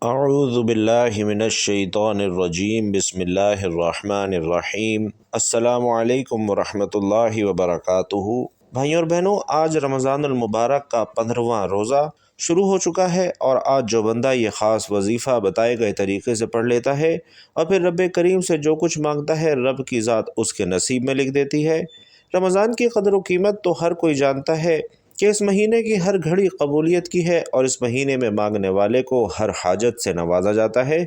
اعوذ باللہ من الشیطان الرجیم بسم اللہ الرحمن الرحیم السلام علیکم ورحمۃ اللہ وبرکاتہ۔ بھائیوں اور بہنوں، آج رمضان المبارک کا 15واں روزہ شروع ہو چکا ہے، اور آج جو بندہ یہ خاص وظیفہ بتائے گئے طریقے سے پڑھ لیتا ہے اور پھر رب کریم سے جو کچھ مانگتا ہے رب کی ذات اس کے نصیب میں لکھ دیتی ہے۔ رمضان کی قدر و قیمت تو ہر کوئی جانتا ہے کہ اس مہینے کی ہر گھڑی قبولیت کی ہے، اور اس مہینے میں مانگنے والے کو ہر حاجت سے نوازا جاتا ہے۔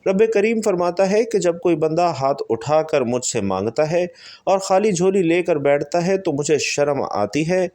رب کریم فرماتا ہے کہ جب کوئی بندہ ہاتھ اٹھا کر مجھ سے مانگتا ہے اور خالی جھولی لے کر بیٹھتا ہے تو مجھے شرم آتی ہے۔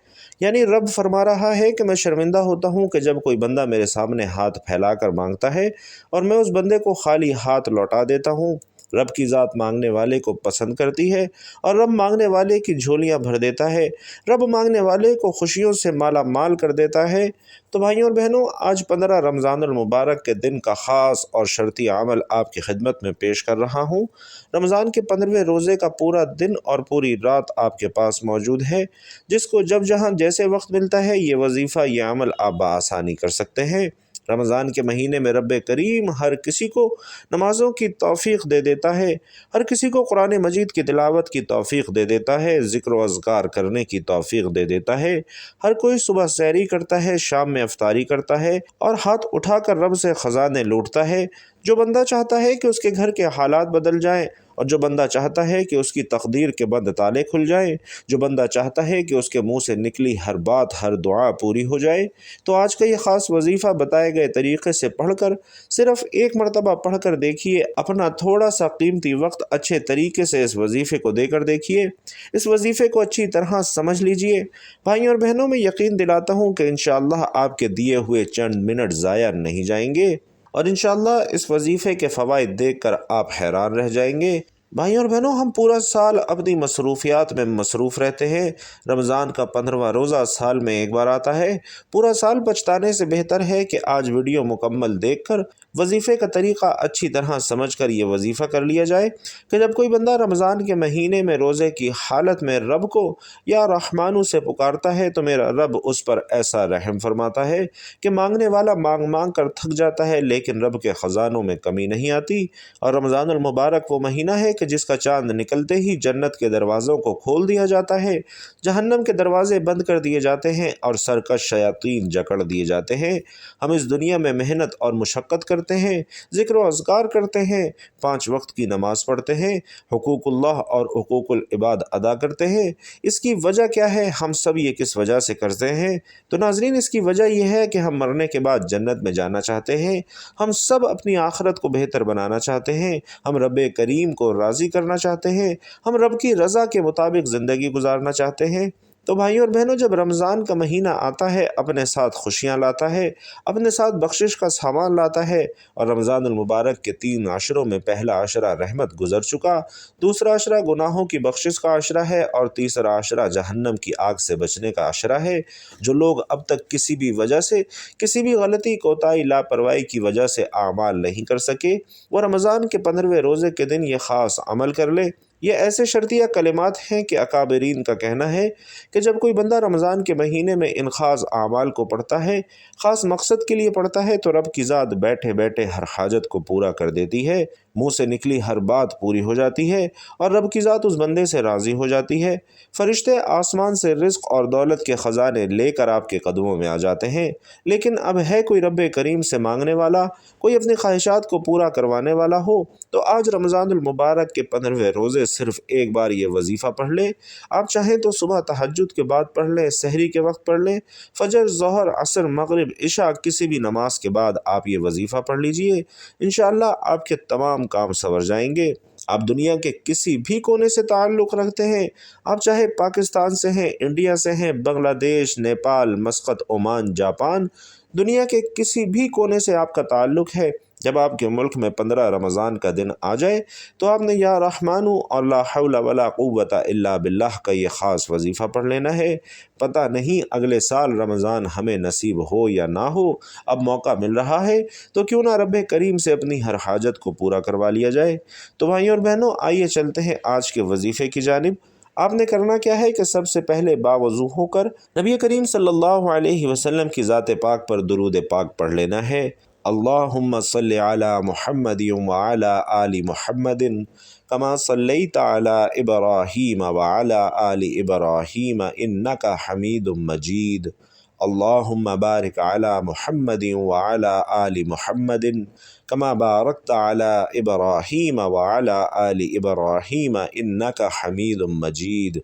یعنی رب فرما رہا ہے کہ میں شرمندہ ہوتا ہوں کہ جب کوئی بندہ میرے سامنے ہاتھ پھیلا کر مانگتا ہے اور میں اس بندے کو خالی ہاتھ لوٹا دیتا ہوں۔ رب کی ذات مانگنے والے کو پسند کرتی ہے، اور رب مانگنے والے کی جھولیاں بھر دیتا ہے۔ رب مانگنے والے کو خوشیوں سے مالا مال کر دیتا ہے۔ تو بھائیوں اور بہنوں، آج 15 رمضان المبارک کے دن کا خاص اور شرطی عمل آپ کی خدمت میں پیش کر رہا ہوں۔ رمضان کے 15ویں روزے کا پورا دن اور پوری رات آپ کے پاس موجود ہے، جس کو جب جہاں جیسے وقت ملتا ہے یہ وظیفہ، یہ عمل آپ بآسانی کر سکتے ہیں۔ رمضان کے مہینے میں رب کریم ہر کسی کو نمازوں کی توفیق دے دیتا ہے، ہر کسی کو قرآن مجید کی تلاوت کی توفیق دے دیتا ہے، ذکر و اذکار کرنے کی توفیق دے دیتا ہے۔ ہر کوئی صبح سحری کرتا ہے، شام میں افطاری کرتا ہے، اور ہاتھ اٹھا کر رب سے خزانے لوٹتا ہے۔ جو بندہ چاہتا ہے کہ اس کے گھر کے حالات بدل جائیں، اور جو بندہ چاہتا ہے کہ اس کی تقدیر کے بند تالے کھل جائیں، جو بندہ چاہتا ہے کہ اس کے منہ سے نکلی ہر بات، ہر دعا پوری ہو جائے، تو آج کا یہ خاص وظیفہ بتائے گئے طریقے سے پڑھ کر، صرف ایک مرتبہ پڑھ کر دیکھیے، اپنا تھوڑا سا قیمتی وقت اچھے طریقے سے اس وظیفے کو دے کر دیکھیے، اس وظیفے کو اچھی طرح سمجھ لیجئے۔ بھائیوں اور بہنوں، میں یقین دلاتا ہوں کہ انشاءاللہ آپ کے دیے ہوئے چند منٹ ضائع نہیں جائیں گے، اور انشاءاللہ اس وظیفے کے فوائد دیکھ کر آپ حیران رہ جائیں گے۔ بھائیوں اور بہنوں، ہم پورا سال اپنی مصروفیات میں مصروف رہتے ہیں۔ رمضان کا 15واں روزہ سال میں ایک بار آتا ہے۔ پورا سال پچھتانے سے بہتر ہے کہ آج ویڈیو مکمل دیکھ کر وظیفے کا طریقہ اچھی طرح سمجھ کر یہ وظیفہ کر لیا جائے کہ جب کوئی بندہ رمضان کے مہینے میں روزے کی حالت میں رب کو یا رحمانو سے پکارتا ہے تو میرا رب اس پر ایسا رحم فرماتا ہے کہ مانگنے والا مانگ مانگ کر تھک جاتا ہے، لیکن رب کے خزانوں میں کمی نہیں آتی۔ اور رمضان المبارک وہ مہینہ ہے کہ جس کا چاند نکلتے ہی جنت کے دروازوں کو کھول دیا جاتا ہے، جہنم کے دروازے بند کر دیے جاتے ہیں، اور سرکش شیاطین جکڑ دیے جاتے ہیں۔ ہم اس دنیا میں محنت اور مشقت کرتے ہیں، ذکر و اذکار کرتے ہیں، 5 وقت کی نماز پڑھتے ہیں، حقوق اللہ اور حقوق العباد ادا کرتے ہیں۔ اس کی وجہ کیا ہے؟ ہم سب یہ کس وجہ سے کرتے ہیں؟ تو ناظرین، اس کی وجہ یہ ہے کہ ہم مرنے کے بعد جنت میں جانا چاہتے ہیں۔ ہم سب اپنی آخرت کو بہتر بنانا چاہتے ہیں، ہم رب کریم کو راضی کرنا چاہتے ہیں، ہم رب کی رضا کے مطابق زندگی گزارنا چاہتے ہیں۔ تو بھائیوں اور بہنوں، جب رمضان کا مہینہ آتا ہے اپنے ساتھ خوشیاں لاتا ہے، اپنے ساتھ بخشش کا سامان لاتا ہے، اور رمضان المبارک کے 3 عشروں میں پہلا عشرہ رحمت گزر چکا، دوسرا عشرہ گناہوں کی بخشش کا عشرہ ہے، اور تیسرا عشرہ جہنم کی آگ سے بچنے کا عشرہ ہے۔ جو لوگ اب تک کسی بھی وجہ سے، کسی بھی غلطی، کوتاہی، لاپرواہی کی وجہ سے اعمال نہیں کر سکے، وہ رمضان کے 15ویں روزے کے دن یہ خاص عمل کر لے۔ یہ ایسے شرطیہ کلمات ہیں کہ اکابرین کا کہنا ہے کہ جب کوئی بندہ رمضان کے مہینے میں ان خاص اعمال کو پڑھتا ہے، خاص مقصد کے لیے پڑھتا ہے، تو رب کی ذات بیٹھے بیٹھے ہر حاجت کو پورا کر دیتی ہے، منہ سے نکلی ہر بات پوری ہو جاتی ہے، اور رب کی ذات اس بندے سے راضی ہو جاتی ہے۔ فرشتے آسمان سے رزق اور دولت کے خزانے لے کر آپ کے قدموں میں آ جاتے ہیں، لیکن اب ہے کوئی رب کریم سے مانگنے والا، کوئی اپنی خواہشات کو پورا کروانے والا ہو، تو آج رمضان المبارک کے 15ویں روزے صرف ایک بار یہ وظیفہ پڑھ لیں۔ آپ چاہیں تو صبح تہجد کے بعد پڑھ لیں، سحری کے وقت پڑھ لیں، فجر، ظہر، عصر، مغرب، عشاء، کسی بھی نماز کے بعد آپ یہ وظیفہ پڑھ لیجئے۔ انشاءاللہ آپ کے تمام کام سنور جائیں گے۔ آپ دنیا کے کسی بھی کونے سے تعلق رکھتے ہیں، آپ چاہے پاکستان سے ہیں، انڈیا سے ہیں، بنگلہ دیش، نیپال، مسقط، عمان، جاپان، دنیا کے کسی بھی کونے سے آپ کا تعلق ہے، جب آپ کے ملک میں 15 رمضان کا دن آ جائے تو آپ نے یا رحمانو اور لا حول ولا قوت الا باللہ کا یہ خاص وظیفہ پڑھ لینا ہے۔ پتہ نہیں اگلے سال رمضان ہمیں نصیب ہو یا نہ ہو، اب موقع مل رہا ہے تو کیوں نہ رب کریم سے اپنی ہر حاجت کو پورا کروا لیا جائے۔ تو بھائیوں اور بہنوں، آئیے چلتے ہیں آج کے وظیفے کی جانب۔ آپ نے کرنا کیا ہے کہ سب سے پہلے باوضو ہو کر نبی کریم صلی اللہ علیہ وسلم کی ذات پاک پر درود پاک پڑھ لینا ہے۔ अल्लाहुम्मा सल्लि अला मुहम्मद व अला आलि मुहम्मद कमा सल्लैत अला इब्राहीम व अला आलि इब्राहीम इन्नका हमीदुम मजीद। अल्लाहुम्मा बारिक अला मुहम्मद व अला आलि मुहम्मद कमा बारकत अला इब्राहीम व अला आलि इब्राहीम इन्नका हमीदुम मजीद।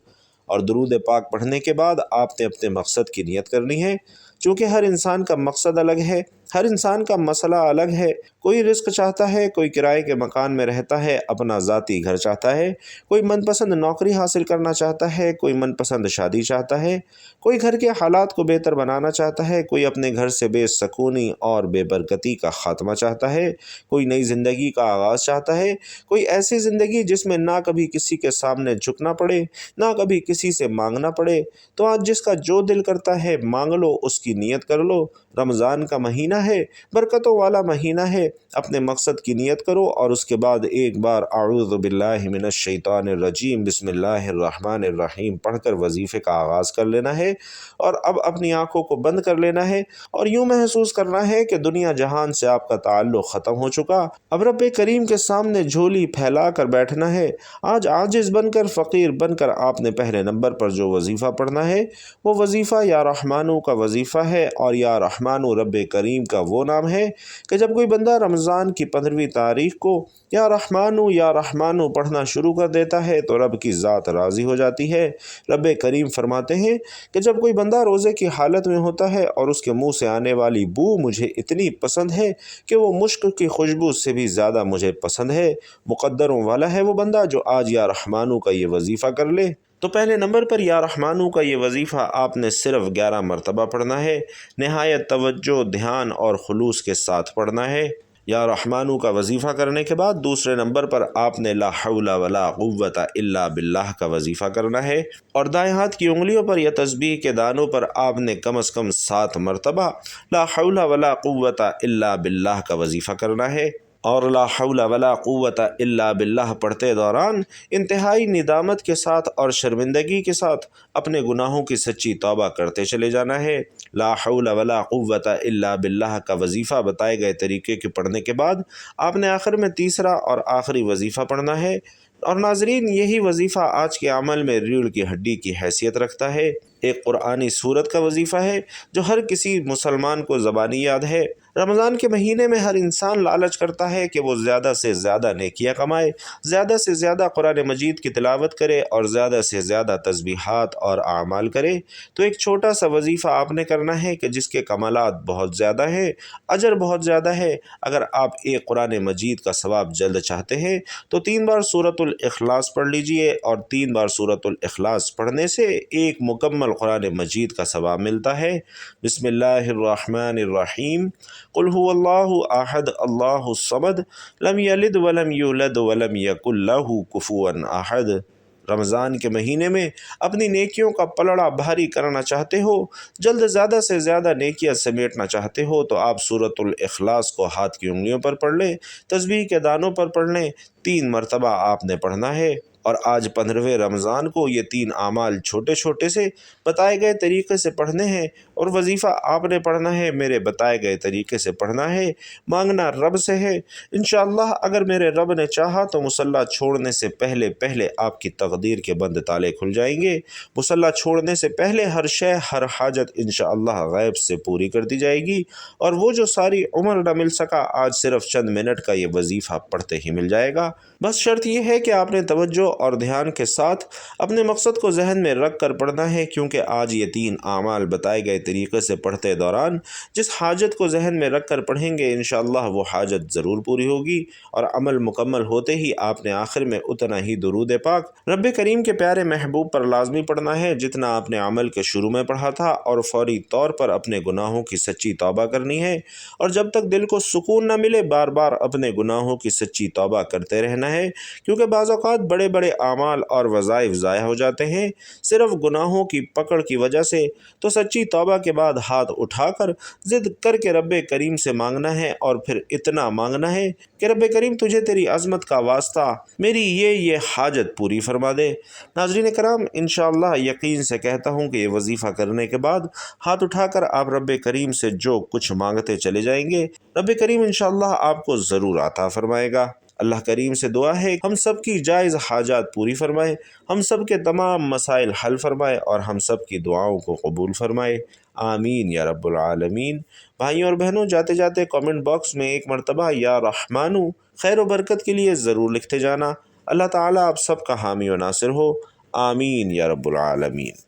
और दुरूद पाक पढ़ने के बाद आपने अपने मकसद की नियत करनी है। चूँकि हर इंसान का मकसद अलग है, हर इंसान का मसला अलग है। कोई रिस्क चाहता है, कोई किराए के मकान में रहता है, अपना ज़ाती घर चाहता है, कोई मनपसंद नौकरी हासिल करना चाहता है, कोई मनपसंद शादी चाहता है, कोई घर के हालात को बेहतर बनाना चाहता है, कोई अपने घर से बेसकूनी और बेबरकती का ख़ात्मा चाहता है, कोई नई ज़िंदगी का आगाज़ चाहता है, कोई ऐसी ज़िंदगी जिसमें ना कभी किसी के सामने झुकना पड़े, ना कभी किसी से मांगना पड़े। तो आज जिसका जो दिल करता है मांग लो, उसकी नियत कर लो। रमज़ान का महीना है, बरकतों वाला महीना है। अपने मकसद की नियत करो और उसके बाद एक बार अऊज़ु बिल्लाहि मिनश शैतानिर रजीम बिस्मिल्लाहिर रहमानिर रहीम पढ़कर वजीफ़े का आगाज़ कर लेना है। और अब अपनी आँखों को बंद कर लेना है और यूँ महसूस करना है कि दुनिया जहान से आपका ताल्लुक़ ख़त्म हो चुका। अब रब करीम के सामने झोली फैला कर बैठना है। आज आजिज़ बनकर, फ़कीर बनकर आपने पहले नंबर पर जो वजीफ़ा पढ़ना है वो वजीफ़ा या रहमानू का वजीफ़ा है। और या रहमानू रब करीम का वो नाम है कि जब कोई बंदा रमज़ान की 15वीं तारीख को या रहमानू पढ़ना शुरू कर देता है तो रब की ज़ात राज़ी हो जाती है। रब करीम फरमाते हैं कि जब कोई बंदा रोज़े की हालत में होता है और उसके मुंह से आने वाली बू मुझे इतनी पसंद है कि वो मुश्क की खुशबू से भी ज़्यादा मुझे पसंद है, मुक़द्दरों वाला है वो बंदा जो आज या रहमानू का ये वजीफ़ा कर ले। तो पहले नंबर पर या रहमानू का ये वजीफ़ा आपने सिर्फ़ 11 मरतबा पढ़ना है। नहायत तवज्जो, ध्यान और खुलूस के साथ पढ़ना है। या रहमानू का वजीफ़ा करने के बाद दूसरे नंबर पर आपने ला हौला वला कुव्वता इल्ला बिल्लाह का वजीफ़ा करना है। और दाएं हाथ की उंगलियों पर या तस्बीह के दानों पर आपने कम से कम 7 मरतबा ला हौला वला कुव्वता इल्ला बिल्लाह का वजीफ़ा करना है। और ला हौला वला कुव्वता इल्ला बिल्लाह पढ़ते दौरान इंतहाई निदामत के साथ और शर्मिंदगी के साथ अपने गुनाहों की सच्ची तौबा करते चले जाना है। ला हौला वला कुव्वता इल्ला बिल्लाह का वजीफ़ा बताए गए तरीके के पढ़ने के बाद आपने आखिर में तीसरा और आखिरी वजीफ़ा पढ़ना है। और नाजरीन, यही वजीफ़ा आज के अमल में रीढ़ की हड्डी की हैसियत रखता है। एक कुरानी सूरत का वजीफ़ा है जो हर किसी मुसलमान को ज़बानी याद है। रमज़ान के महीने में हर इंसान लालच करता है कि वो ज़्यादा से ज़्यादा नेकियां कमाए, ज़्यादा से ज़्यादा कुरान मजीद की तिलावत करे और ज़्यादा से ज़्यादा तस्बीहात और आमाल करे। तो एक छोटा सा वजीफ़ा आपने करना है कि जिसके कमालात बहुत ज़्यादा है, अजर बहुत ज़्यादा है। अगर आप एक कुरान मजीद का सवाब जल्द चाहते हैं तो 3 बार सूरतुल इखलास पढ़ लीजिए। और 3 बार सूरतुल इखलास पढ़ने से एक मुकम्मल कुरान मजीद का सवाब मिलता है। बिस्मिल्लाहिर्रहमानिर्रहीम कुल हुवल्लाहु अहद अल्लाहु समद लम यलिद वलम यूलद वलम यकुल लहू कुफुवन अहद। रमज़ान के महीने में अपनी नेकियों का पलड़ा भारी करना चाहते हो, जल्द ज़्यादा से ज़्यादा नेकियां समेटना चाहते हो तो आप सूरतुल इखलास को हाथ की उंगलियों पर पढ़ लें, तस्बीह के दानों पर पढ़ लें। 3 मरतबा आपने पढ़ना है। और आज 15वें रमज़ान को ये 3 आमाल छोटे छोटे से बताए गए तरीके से पढ़ने हैं। और वजीफ़ा आपने पढ़ना है, मेरे बताए गए तरीके से पढ़ना है। मांगना रब से है। इंशाअल्लाह अगर मेरे रब ने चाहा तो मुसल्ला छोड़ने से पहले पहले आपकी तकदीर के बंद ताले खुल जाएंगे। मुसल्ला छोड़ने से पहले हर शय, हर हाजत इंशाअल्लाह गैब से पूरी कर दी जाएगी। और वो जो सारी उम्र न मिल सका, आज सिर्फ चंद मिनट का ये वजीफ़ा पढ़ते ही मिल जाएगा। बस शर्त यह है कि आपने तवज्जो और ध्यान के साथ अपने मकसद को जहन में रख कर पढ़ना है। क्योंकि आज ये 3 आमाल बताए गए तरीके से पढ़ते दौरान जिस हाजत को जहन में रख कर पढ़ेंगे इंशाअल्लाह वो हाजत ज़रूर पूरी होगी। और अमल मुकम्मल होते ही आपने आखिर में उतना ही दुरूद पाक रब करीम के प्यारे महबूब पर लाजमी पढ़ना है जितना आपने अमल के शुरू में पढ़ा था। और फौरी तौर पर अपने गुनाहों की सच्ची तौबा करनी है। और जब तक दिल को सुकून न मिले बार बार अपने गुनाहों की सच्ची तौबा करते रहना है। क्योंकि बाज़ औक़ात बड़े बड़े आमाल और वज़ाइफ ज़ाया हो जाते हैं सिर्फ़ गुनाहों की पकड़ की वजह से, तो सच्ची तौबा के बाद हाथ उठाकर ज़िद करके रब करीम से मांगना है, और फिर इतना मांगना है कि रब करीम तुझे तेरी अज़मत का वास्ता मेरी ये हाजत पूरी फरमा दे। नाज़रीन कराम, इंशाअल्लाह यकीन से कहता हूँ कि ये वजीफ़ा करने के बाद हाथ उठाकर आप रब करीम से जो कुछ मांगते चले जाएंगे, रब करीम इंशाअल्लाह आपको ज़रूर अता फरमाएगा। अल्लाह करीम से दुआ है हम सब की जायज़ हाजात पूरी फरमाए, हम सब के तमाम मसाइल हल फरमाए और हम सब की दुआओं को कबूल फरमाए। आमीन या रब्बुल आलमीन। भाइयों और बहनों, जाते जाते कमेंट बॉक्स में एक मरतबा या रहमानु खैर व बरकत के लिए ज़रूर लिखते जाना। अल्लाह ताला आप सब का हामी व नासिर हो। आमीन या रब्बुल आलमीन।